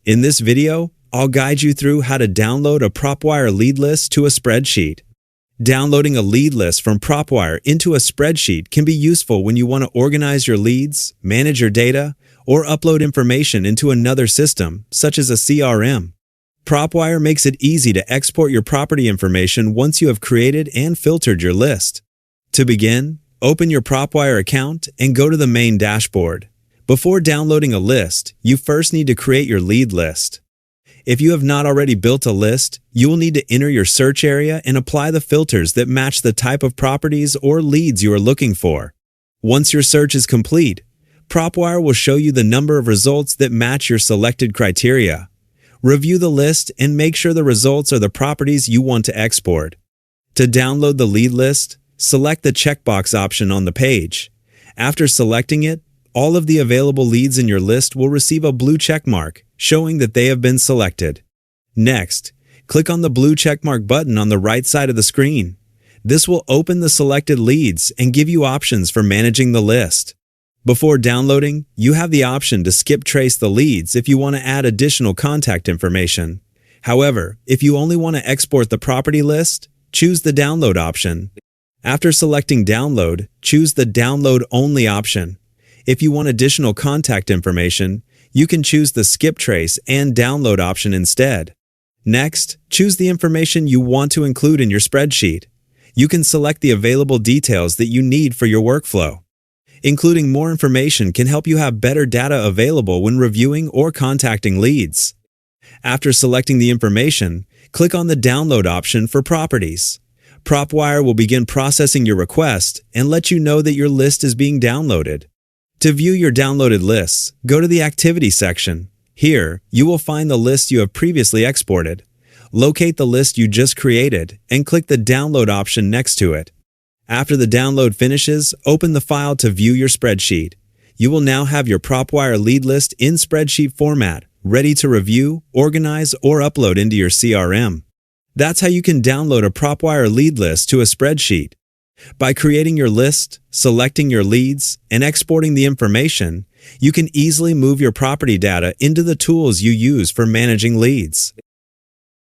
In this video, I'll guide you through how to download a PropWire lead list to a spreadsheet. Downloading a lead list from PropWire into a spreadsheet can be useful when you want to organize your leads, manage your data, or upload information into another system, such as a CRM. PropWire makes it easy to export your property information once you have created and filtered your list. To begin, open your PropWire account and go to the main dashboard. Before downloading a list, you first need to create your lead list. If you have not already built a list, you will need to enter your search area and apply the filters that match the type of properties or leads you are looking for. Once your search is complete, PropWire will show you the number of results that match your selected criteria. Review the list and make sure the results are the properties you want to export. To download the lead list, select the checkbox option on the page. After selecting it, all of the available leads in your list will receive a blue checkmark, showing that they have been selected. Next, click on the blue checkmark button on the right side of the screen. This will open the selected leads and give you options for managing the list. Before downloading, you have the option to skip trace the leads if you want to add additional contact information. However, if you only want to export the property list, choose the download option. After selecting download, choose the download only option. If you want additional contact information, you can choose the skip trace and download option instead. Next, choose the information you want to include in your spreadsheet. You can select the available details that you need for your workflow. Including more information can help you have better data available when reviewing or contacting leads. After selecting the information, click on the download option for properties. PropWire will begin processing your request and let you know that your list is being downloaded. To view your downloaded lists, go to the Activity section. Here, you will find the list you have previously exported. Locate the list you just created and click the Download option next to it. After the download finishes, open the file to view your spreadsheet. You will now have your PropWire lead list in spreadsheet format, ready to review, organize, or upload into your CRM. That's how you can download a PropWire lead list to a spreadsheet. By creating your list, selecting your leads, and exporting the information, you can easily move your property data into the tools you use for managing leads.